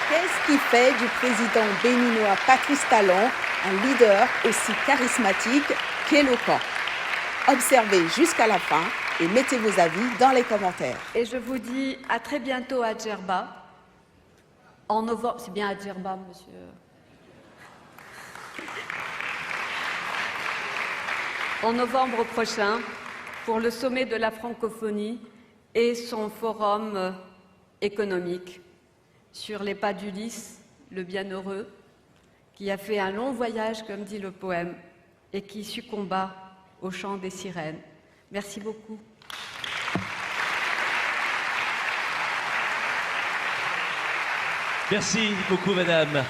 Qu'est-ce qui fait du président béninois Patrice Talon un leader aussi charismatique qu'éloquent? Observez jusqu'à la fin et mettez vos avis dans les commentaires. Et je vous dis à très bientôt à Djerba. En novembre, c'est bien à Djerba, monsieur. En novembre prochain, pour le sommet de la francophonie et son forum économique sur les pas d'Ulysse, le bienheureux, qui a fait un long voyage, comme dit le poème, et qui succomba au chant des sirènes. Merci beaucoup. Merci beaucoup, madame.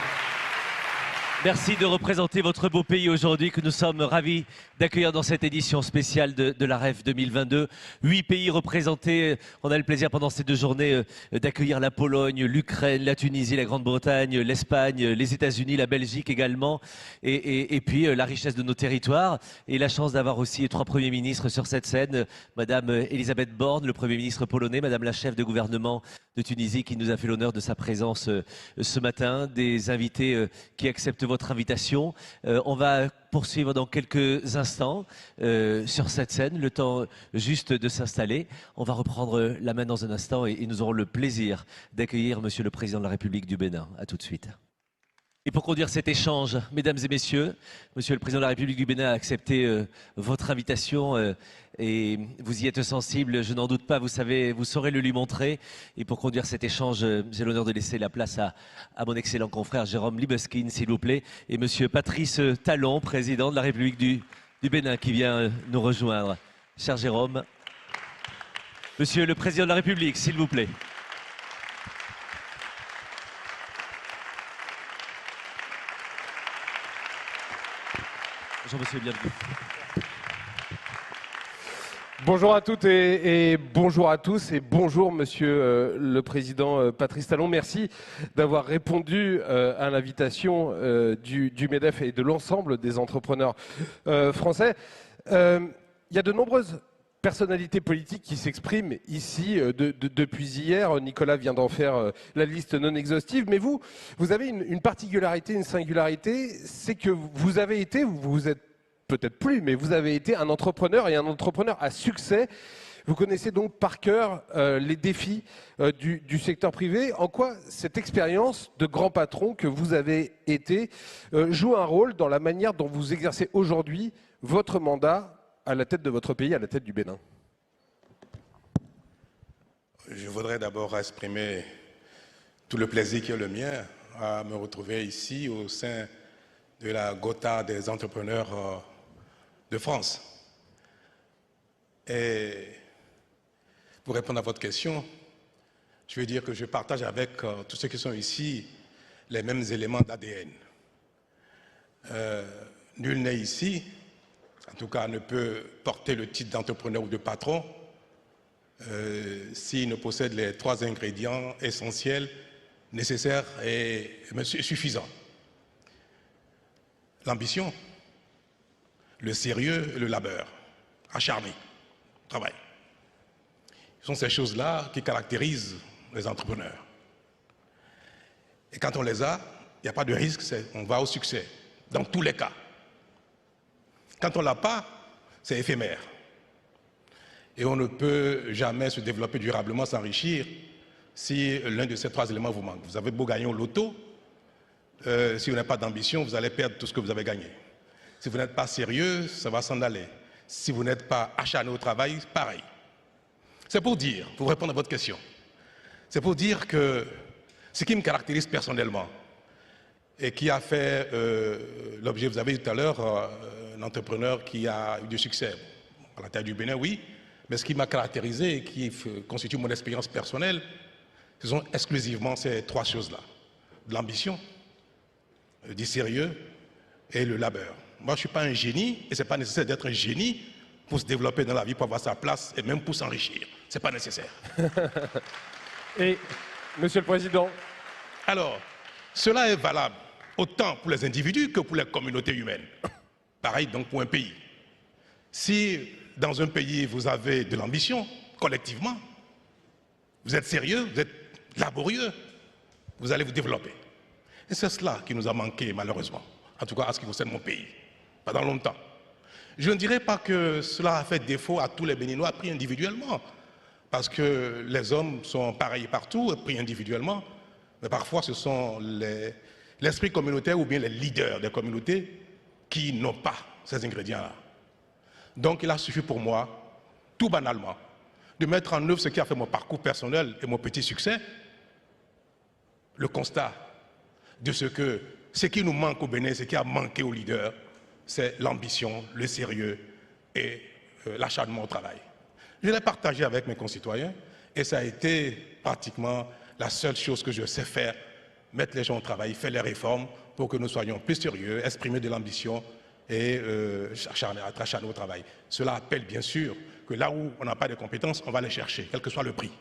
Merci de représenter votre beau pays aujourd'hui, que nous sommes ravis d'accueillir dans cette édition spéciale de la REF 2022. 8 pays représentés. On a le plaisir pendant ces 2 journées d'accueillir la Pologne, l'Ukraine, la Tunisie, la Grande-Bretagne, l'Espagne, les États-Unis, la Belgique également. Et puis la richesse de nos territoires. Et la chance d'avoir aussi 3 premiers ministres sur cette scène. Madame Elisabeth Borne, le Premier ministre polonais, Madame la chef de gouvernement de Tunisie qui nous a fait l'honneur de sa présence ce matin. Des invités qui acceptent votre invitation. On va poursuivre dans quelques instants sur cette scène, le temps juste de s'installer. On va reprendre la main dans un instant et nous aurons le plaisir d'accueillir Monsieur le Président de la République du Bénin. À tout de suite. Et pour conduire cet échange, mesdames et messieurs, Monsieur le Président de la République du Bénin a accepté votre invitation et vous y êtes sensible, je n'en doute pas, vous savez, vous saurez le lui montrer. Et pour conduire cet échange, j'ai l'honneur de laisser la place à mon excellent confrère Jérôme Libeskine, s'il vous plaît, et Monsieur Patrice Talon, Président de la République du Bénin, qui vient nous rejoindre. Cher Jérôme, Monsieur le Président de la République, s'il vous plaît. Bonjour monsieur, bienvenue. Bonjour à toutes et bonjour à tous et bonjour monsieur le président Patrice Talon. Merci d'avoir répondu à l'invitation du MEDEF et de l'ensemble des entrepreneurs français. Il y a de nombreuses personnalités politiques qui s'expriment ici depuis hier. Nicolas vient d'en faire la liste non exhaustive. Mais vous avez une particularité, une singularité, c'est que vous avez été, vous êtes peut-être plus, mais vous avez été un entrepreneur et un entrepreneur à succès. Vous connaissez donc par cœur les défis du secteur privé. En quoi cette expérience de grand patron que vous avez été joue un rôle dans la manière dont vous exercez aujourd'hui votre mandat à la tête de votre pays, à la tête du Bénin? Je voudrais d'abord exprimer tout le plaisir qui est le mien à me retrouver ici au sein de la Gotha des entrepreneurs de France. Et pour répondre à votre question, je veux dire que je partage avec tous ceux qui sont ici les mêmes éléments d'ADN. Nul n'est ici, en tout cas ne peut porter le titre d'entrepreneur ou de patron s'il ne possède les 3 ingrédients essentiels, nécessaires et suffisants. L'ambition, le sérieux et le labeur, acharné, travail. Ce sont ces choses-là qui caractérisent les entrepreneurs. Et quand on les a, il n'y a pas de risque, on va au succès, dans tous les cas. Quand on ne l'a pas, c'est éphémère. Et on ne peut jamais se développer durablement, s'enrichir, si l'un de ces 3 éléments vous manque. Vous avez beau gagner au loto, si vous n'avez pas d'ambition, vous allez perdre tout ce que vous avez gagné. Si vous n'êtes pas sérieux, ça va s'en aller. Si vous n'êtes pas acharné au travail, pareil. C'est pour dire, pour répondre à votre question, c'est pour dire que ce qui me caractérise personnellement et qui a fait l'objet, vous avez dit tout à l'heure, un entrepreneur qui a eu du succès à la tête du Bénin, oui, mais ce qui m'a caractérisé et qui constitue mon expérience personnelle, ce sont exclusivement ces 3 choses-là. De l'ambition, du sérieux et le labeur. Moi, je ne suis pas un génie et ce n'est pas nécessaire d'être un génie pour se développer dans la vie, pour avoir sa place et même pour s'enrichir. Ce n'est pas nécessaire. Et, Monsieur le Président. Alors, cela est valable autant pour les individus que pour les communautés humaines. Pareil donc pour un pays. Si dans un pays vous avez de l'ambition, collectivement, vous êtes sérieux, vous êtes laborieux, vous allez vous développer. Et c'est cela qui nous a manqué, malheureusement. En tout cas, à ce qui concerne mon pays. Pendant longtemps. Je ne dirais pas que cela a fait défaut à tous les Béninois pris individuellement. Parce que les hommes sont pareils partout, pris individuellement. Mais parfois, ce sont l'esprit communautaire ou bien les leaders des communautés qui n'ont pas ces ingrédients-là. Donc, il a suffi pour moi, tout banalement, de mettre en œuvre ce qui a fait mon parcours personnel et mon petit succès, le constat de ce qui nous manque au Bénin, ce qui a manqué aux leaders, c'est l'ambition, le sérieux et l'acharnement au travail. Je l'ai partagé avec mes concitoyens et ça a été pratiquement la seule chose que je sais faire, mettre les gens au travail, faire les réformes pour que nous soyons plus sérieux, exprimer de l'ambition et être acharnés au travail. Cela appelle bien sûr que là où on n'a pas de compétences, on va les chercher, quel que soit le prix.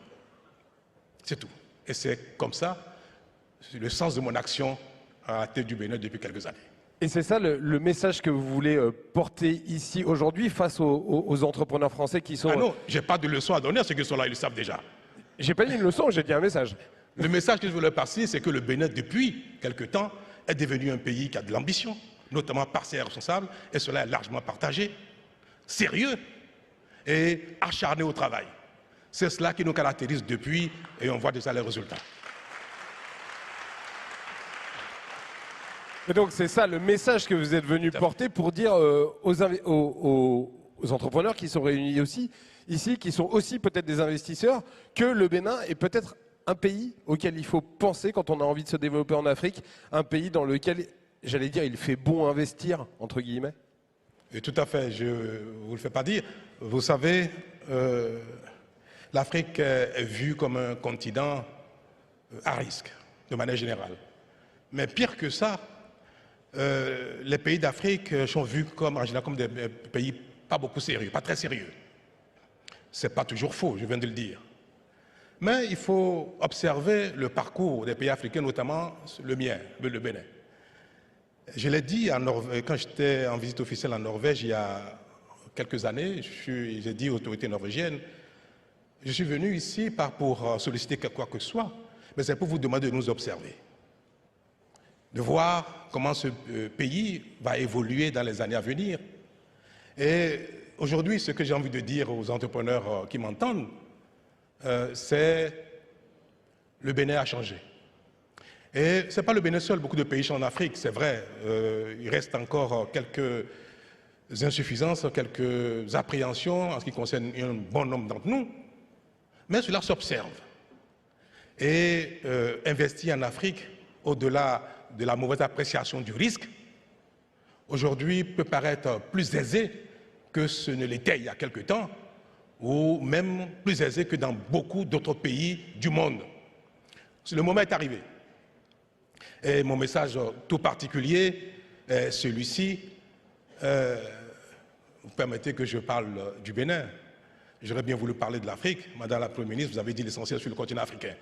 C'est tout. Et c'est comme ça le sens de mon action à la tête du Bénin depuis quelques années. Et c'est ça le message que vous voulez porter ici aujourd'hui face aux entrepreneurs français qui sont... Ah non, je n'ai pas de leçon à donner à ceux qui sont là, ils le savent déjà. J'ai pas dit une leçon, j'ai dit un message. Le message que je veux leur passer, c'est que le Bénin, depuis quelque temps, est devenu un pays qui a de l'ambition, notamment par ses responsables, et cela est largement partagé, sérieux et acharné au travail. C'est cela qui nous caractérise depuis, et on voit déjà les résultats. Et donc c'est ça le message que vous êtes venu porter pour dire aux entrepreneurs qui sont réunis aussi ici, qui sont aussi peut-être des investisseurs, que le Bénin est peut-être un pays auquel il faut penser quand on a envie de se développer en Afrique, un pays dans lequel, j'allais dire, il fait bon investir, entre guillemets. Et tout à fait, je ne vous le fais pas dire. Vous savez, l'Afrique est vue comme un continent à risque, de manière générale. Mais pire que ça, les pays d'Afrique sont vus comme, en général, comme des pays pas beaucoup sérieux, pas très sérieux. Ce n'est pas toujours faux, je viens de le dire. Mais il faut observer le parcours des pays africains, notamment le mien, le Bénin. Je l'ai dit quand j'étais en visite officielle en Norvège il y a quelques années, j'ai dit aux autorités norvégiennes, je suis venu ici pas pour solliciter quoi que ce soit, mais c'est pour vous demander de nous observer, de voir comment ce pays va évoluer dans les années à venir. Et aujourd'hui, ce que j'ai envie de dire aux entrepreneurs qui m'entendent, c'est le Bénin a changé. Et ce n'est pas le Bénin seul, beaucoup de pays sont en Afrique, c'est vrai. Il reste encore quelques insuffisances, quelques appréhensions en ce qui concerne un bon nombre d'entre nous. Mais cela s'observe. Et investir en Afrique, au-delà de la mauvaise appréciation du risque, aujourd'hui peut paraître plus aisé que ce ne l'était il y a quelque temps, ou même plus aisé que dans beaucoup d'autres pays du monde. Le moment est arrivé. Et mon message tout particulier est celui-ci. Vous permettez que je parle du Bénin. J'aurais bien voulu parler de l'Afrique. Madame la Première ministre, vous avez dit l'essentiel sur le continent africain.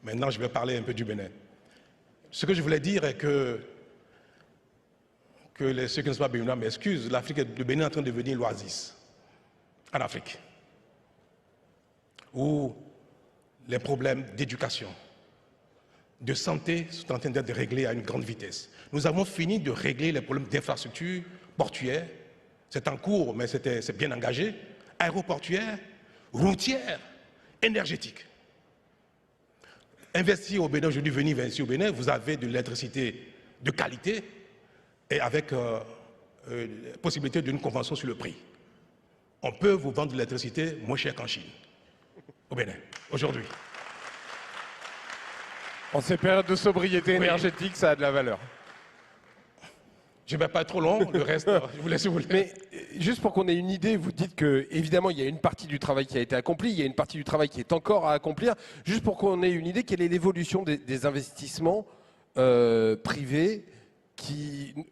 Maintenant, je vais parler un peu du Bénin. Ce que je voulais dire est que ceux qui ne sont pas béninois m'excusent, le Bénin est en train de devenir l'oasis en Afrique, où les problèmes d'éducation, de santé sont en train d'être réglés à une grande vitesse. Nous avons fini de régler les problèmes d'infrastructures portuaires. C'est en cours, mais c'est bien engagé. Aéroportuaires, routières, énergétiques. Investir au Bénin, aujourd'hui, venir investir au Bénin, vous avez de l'électricité de qualité et avec possibilité d'une convention sur le prix. On peut vous vendre de l'électricité moins cher qu'en Chine, au Bénin, aujourd'hui. En ces périodes de sobriété énergétique, ça a de la valeur. Je ne vais pas être trop long, le reste, je vous laisse vous. Mais juste pour qu'on ait une idée, vous dites que évidemment il y a une partie du travail qui a été accompli, il y a une partie du travail qui est encore à accomplir. Juste pour qu'on ait une idée, quelle est l'évolution des investissements privés,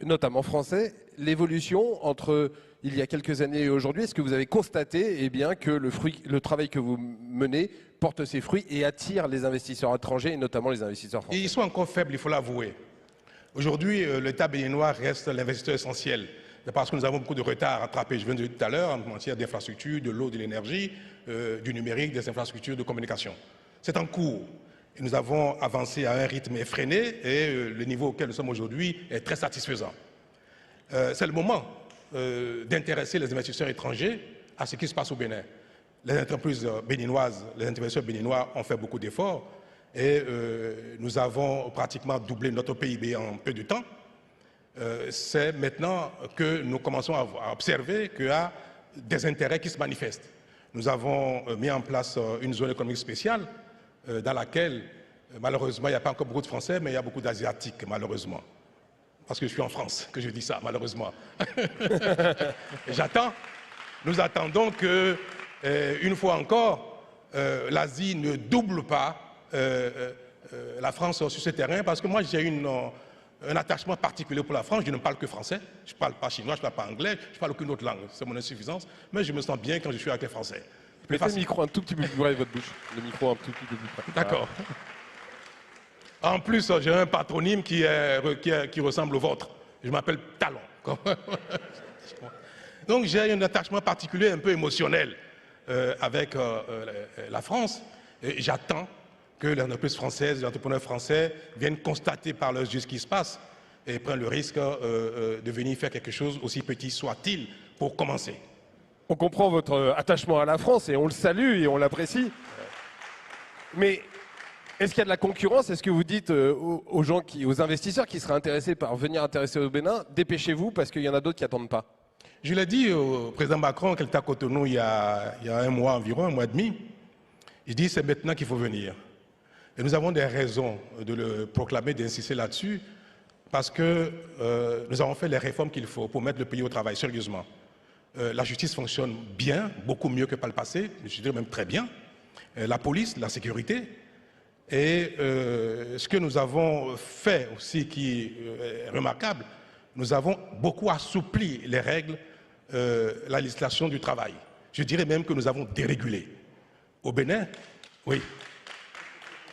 notamment français, l'évolution entre il y a quelques années et aujourd'hui? Est-ce que vous avez constaté que le travail que vous menez porte ses fruits et attire les investisseurs étrangers et notamment les investisseurs français? Ils sont encore faibles, il faut l'avouer. Aujourd'hui, l'État béninois reste l'investisseur essentiel. Parce que nous avons beaucoup de retard à rattraper. Je viens de dire tout à l'heure, en matière d'infrastructures, de l'eau, de l'énergie, du numérique, des infrastructures de communication. C'est en cours. Et nous avons avancé à un rythme effréné et le niveau auquel nous sommes aujourd'hui est très satisfaisant. C'est le moment d'intéresser les investisseurs étrangers à ce qui se passe au Bénin. Les entreprises béninoises, les investisseurs béninois ont fait beaucoup d'efforts et nous avons pratiquement doublé notre PIB en peu de temps. C'est maintenant que nous commençons à observer qu'il y a des intérêts qui se manifestent. Nous avons mis en place une zone économique spéciale dans laquelle, malheureusement, il n'y a pas encore beaucoup de Français, mais il y a beaucoup d'Asiatiques, malheureusement. Parce que je suis en France que je dis ça, malheureusement. Nous attendons que, une fois encore, l'Asie ne double pas la France sur ce terrain, parce que moi j'ai un attachement particulier pour la France. Je ne parle que français, je ne parle pas chinois, je ne parle pas anglais, je ne parle aucune autre langue, c'est mon insuffisance, mais je me sens bien quand je suis avec les Français. Mettez le micro un tout petit peu plus près de votre bouche. Le micro un tout petit peu plus près. D'accord. En plus, j'ai un patronyme qui ressemble au vôtre. Je m'appelle Talon. Donc j'ai un attachement particulier, un peu émotionnel avec la France. Et j'attends que les entreprises françaises, les entrepreneurs français viennent constater par leurs yeux ce qui se passe et prennent le risque de venir faire quelque chose, aussi petit soit-il, pour commencer. On comprend votre attachement à la France et on le salue et on l'apprécie. Mais est-ce qu'il y a de la concurrence? Est-ce que vous dites aux gens, aux investisseurs qui seraient intéressés par venir intéresser au Bénin, dépêchez-vous parce qu'il y en a d'autres qui n'attendent pas? Je l'ai dit au président Macron qui était à Cotonou il y a un mois environ, un mois et demi. Il dit c'est maintenant qu'il faut venir. Et nous avons des raisons de le proclamer, d'insister là-dessus, parce que nous avons fait les réformes qu'il faut pour mettre le pays au travail, sérieusement. La justice fonctionne bien, beaucoup mieux que par le passé, je dirais même très bien. La police, la sécurité. Et ce que nous avons fait aussi qui est remarquable, nous avons beaucoup assoupli les règles, la législation du travail. Je dirais même que nous avons dérégulé. Au Bénin, oui.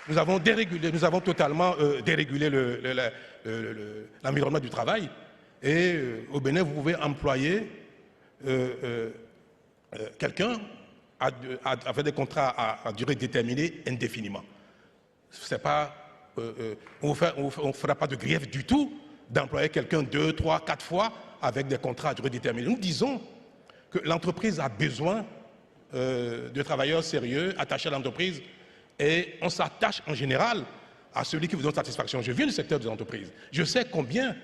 Nous avons dérégulé, nous avons totalement dérégulé l'environnement du travail. Et au Bénin, vous pouvez employer quelqu'un avec des contrats à durée déterminée indéfiniment. C'est pas, on ne fera pas de grief du tout d'employer quelqu'un 2, 3, 4 fois avec des contrats à durée déterminée. Nous disons que l'entreprise a besoin de travailleurs sérieux, attachés à l'entreprise, et on s'attache en général à celui qui vous donne satisfaction. Je viens du secteur des entreprises. Je sais combien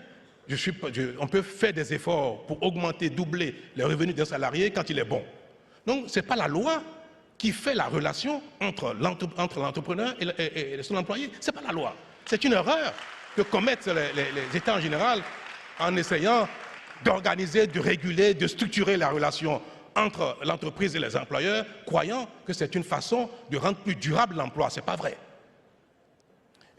on peut faire des efforts pour augmenter, doubler les revenus d'un salarié quand il est bon. Donc, ce n'est pas la loi qui fait la relation entre l'entrepreneur et son employé. Ce n'est pas la loi. C'est une erreur que commettent les États en général en essayant d'organiser, de réguler, de structurer la relation entre l'entreprise et les employeurs, croyant que c'est une façon de rendre plus durable l'emploi. Ce n'est pas vrai.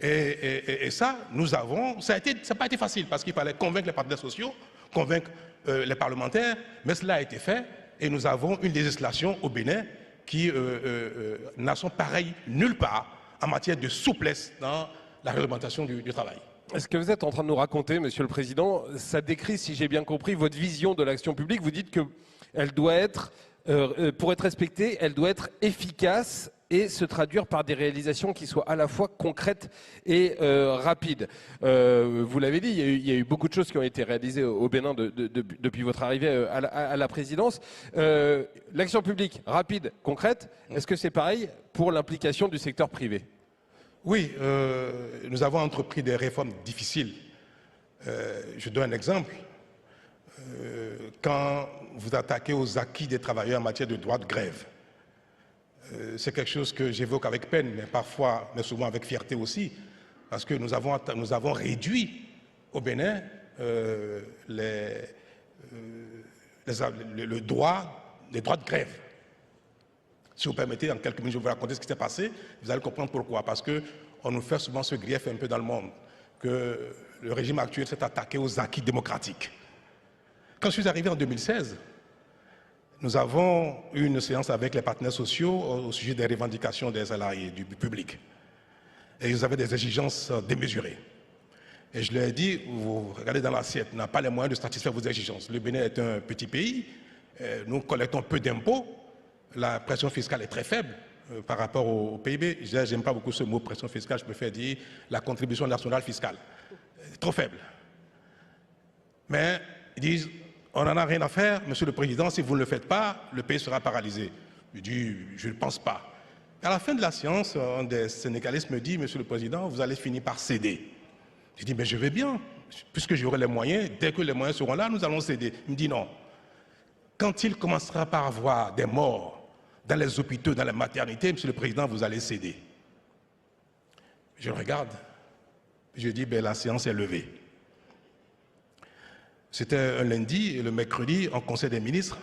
Et ça, ça n'a pas été facile parce qu'il fallait convaincre les partenaires sociaux, convaincre les parlementaires, mais cela a été fait et nous avons une législation au Bénin qui n'a son pareil nulle part en matière de souplesse dans la réglementation du travail. Ce que vous êtes en train de nous raconter, Monsieur le Président, ça décrit, si j'ai bien compris, votre vision de l'action publique. Vous dites qu'elle doit être, pour être respectée, elle doit être efficace et se traduire par des réalisations qui soient à la fois concrètes et rapides. Vous l'avez dit, il y a eu beaucoup de choses qui ont été réalisées au Bénin depuis votre arrivée à la présidence. L'action publique rapide, concrète, est-ce que c'est pareil pour l'implication du secteur privé? Oui, nous avons entrepris des réformes difficiles. Je donne un exemple. Quand vous attaquez aux acquis des travailleurs en matière de droit de grève, c'est quelque chose que j'évoque avec peine, mais parfois, mais souvent avec fierté aussi, parce que nous avons réduit au Bénin les droits de grève. Si vous permettez, en quelques minutes, je vais vous raconter ce qui s'est passé. Vous allez comprendre pourquoi. Parce qu'on nous fait souvent ce grief un peu dans le monde, que le régime actuel s'est attaqué aux acquis démocratiques. Quand je suis arrivé en 2016, nous avons eu une séance avec les partenaires sociaux au sujet des revendications des salariés du public. Et ils avaient des exigences démesurées. Et je leur ai dit, vous regardez dans l'assiette, on n'a pas les moyens de satisfaire vos exigences. Le Bénin est un petit pays, nous collectons peu d'impôts, la pression fiscale est très faible, par rapport au PIB. J'aime pas beaucoup ce mot pression fiscale, je préfère dire la contribution nationale fiscale. Trop faible. Mais ils disent, on n'en a rien à faire, Monsieur le Président, si vous ne le faites pas, le pays sera paralysé. Je dis, je ne pense pas. À la fin de la séance, un des syndicalistes me dit, Monsieur le Président, vous allez finir par céder. Je dis, mais je vais bien, puisque j'aurai les moyens, dès que les moyens seront là, nous allons céder. Il me dit non. Quand il commencera par avoir des morts dans les hôpitaux, dans les maternités, Monsieur le Président, vous allez céder. Je le regarde, je dis, ben, la séance est levée. C'était un lundi, et le mercredi, en Conseil des ministres,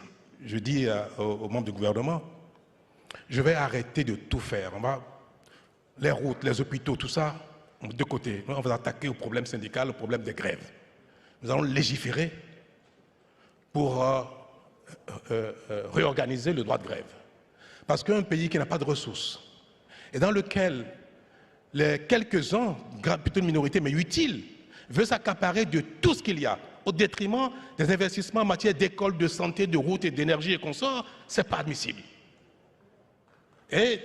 je dis aux membres du gouvernement, je vais arrêter de tout faire. On va, les routes, les hôpitaux, tout ça, de côté. On va attaquer au problème syndical, au problème des grèves. Nous allons légiférer pour réorganiser le droit de grève. Parce qu'un pays qui n'a pas de ressources, et dans lequel les quelques-uns, plutôt une minorité, mais utile, veut s'accaparer de tout ce qu'il y a, au détriment des investissements en matière d'école, de santé, de route et d'énergie et consorts, ce n'est pas admissible. Et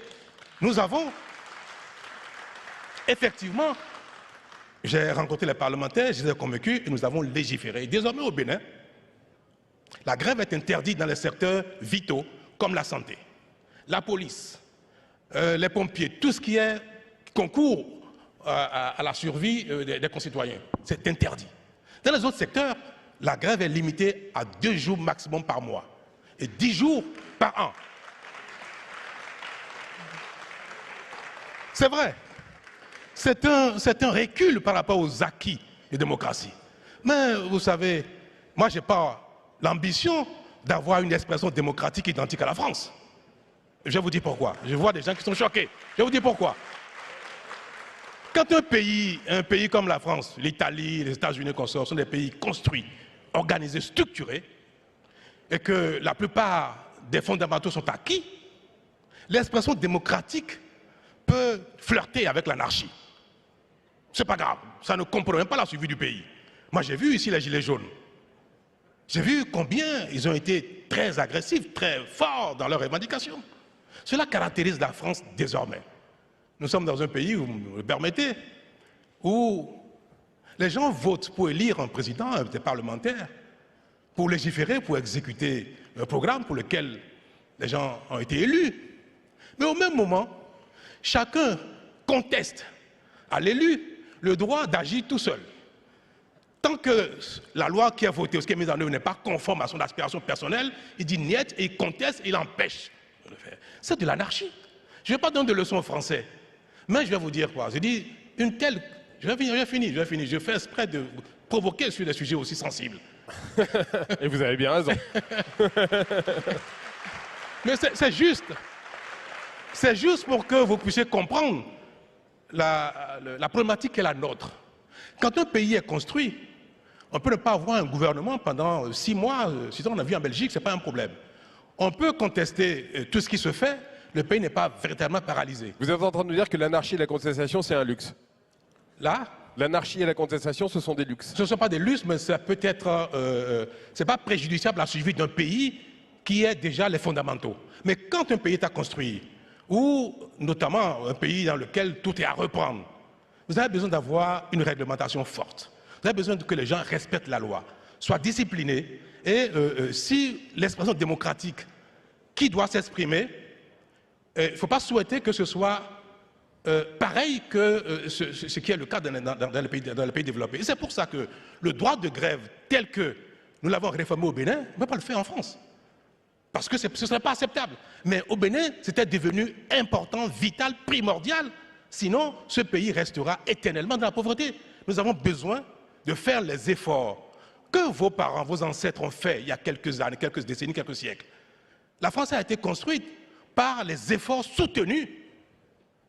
nous avons, effectivement, j'ai rencontré les parlementaires, je les ai convaincus et nous avons légiféré. Désormais au Bénin, la grève est interdite dans les secteurs vitaux comme la santé, la police, les pompiers, tout ce qui est concours à la survie des concitoyens. C'est interdit. Dans les autres secteurs, la grève est limitée à 2 jours maximum par mois et 10 jours par an. C'est vrai, c'est un recul par rapport aux acquis de démocratie. Mais vous savez, moi je n'ai pas l'ambition d'avoir une expression démocratique identique à la France. Je vais vous dire pourquoi. Je vois des gens qui sont choqués. Je vais vous dire pourquoi. Quand un pays comme la France, l'Italie, les États-Unis consorts sont des pays construits, organisés, structurés, et que la plupart des fondamentaux sont acquis, l'expression démocratique peut flirter avec l'anarchie. C'est pas grave, ça ne compromet pas la survie du pays. Moi j'ai vu ici les Gilets jaunes. J'ai vu combien ils ont été très agressifs, très forts dans leurs revendications. Cela caractérise la France désormais. Nous sommes dans un pays, vous me le permettez, où les gens votent pour élire un président, des parlementaires, pour légiférer, pour exécuter un programme pour lequel les gens ont été élus. Mais au même moment, chacun conteste à l'élu le droit d'agir tout seul. Tant que la loi qui est votée ou ce qui est mise en œuvre n'est pas conforme à son aspiration personnelle, il dit niet et il conteste et il empêche de le faire. C'est de l'anarchie. Je ne vais pas donner de leçons aux Français. Mais je vais vous dire quoi. Je dis, une telle... Je vais finir. Je fais exprès de provoquer sur des sujets aussi sensibles. Et vous avez bien raison. Mais c'est juste. C'est juste pour que vous puissiez comprendre la problématique qui est la nôtre. Quand un pays est construit, on peut ne pas avoir un gouvernement pendant 6 mois. 6 ans, on a vu en Belgique, ce n'est pas un problème. On peut contester tout ce qui se fait. Le pays n'est pas véritablement paralysé. Vous êtes en train de nous dire que l'anarchie et la contestation, c'est un luxe. Là, l'anarchie et la contestation, ce sont des luxes. Ce ne sont pas des luxes, mais ça peut être... c'est pas préjudiciable à la survie d'un pays qui est déjà les fondamentaux. Mais quand un pays est à construire, ou notamment un pays dans lequel tout est à reprendre, vous avez besoin d'avoir une réglementation forte. Vous avez besoin que les gens respectent la loi, soient disciplinés. Et si l'expression démocratique qui doit s'exprimer, il ne faut pas souhaiter que ce soit pareil que ce qui est le cas dans les pays développés. Et c'est pour ça que le droit de grève tel que nous l'avons réformé au Bénin, on ne peut pas le faire en France. Parce que ce ne serait pas acceptable. Mais au Bénin, c'était devenu important, vital, primordial. Sinon, ce pays restera éternellement dans la pauvreté. Nous avons besoin de faire les efforts que vos parents, vos ancêtres ont fait il y a quelques années, quelques décennies, quelques siècles. La France a été construite par les efforts soutenus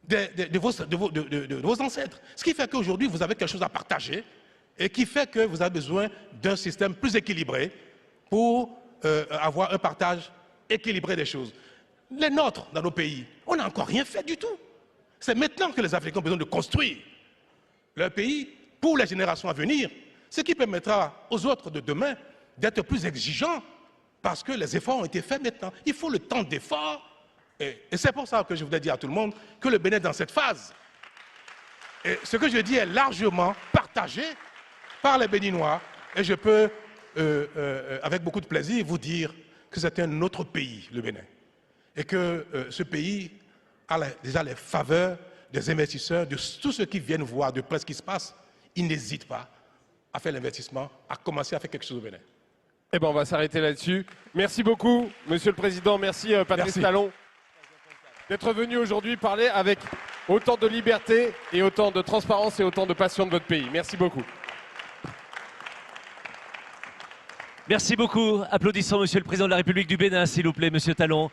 de vos ancêtres. Ce qui fait qu'aujourd'hui, vous avez quelque chose à partager et qui fait que vous avez besoin d'un système plus équilibré pour avoir un partage équilibré des choses. Les nôtres, dans nos pays, on n'a encore rien fait du tout. C'est maintenant que les Africains ont besoin de construire leur pays pour les générations à venir, ce qui permettra aux autres de demain d'être plus exigeants parce que les efforts ont été faits maintenant. Il faut le temps d'effort Et c'est pour ça que je voudrais dire à tout le monde que le Bénin est dans cette phase. Et ce que je dis est largement partagé par les Béninois. Et je peux, avec beaucoup de plaisir, vous dire que c'est un autre pays, le Bénin. Et que ce pays a déjà les faveurs des investisseurs, de tous ceux qui viennent voir de près ce qui se passe. Ils n'hésitent pas à faire l'investissement, à commencer à faire quelque chose au Bénin. Eh bien, on va s'arrêter là-dessus. Merci beaucoup, Monsieur le Président. Merci, Patrice Talon, d'être venu aujourd'hui parler avec autant de liberté et autant de transparence et autant de passion de votre pays. Merci beaucoup. Merci beaucoup. Applaudissons Monsieur le Président de la République du Bénin, s'il vous plaît, Monsieur Talon.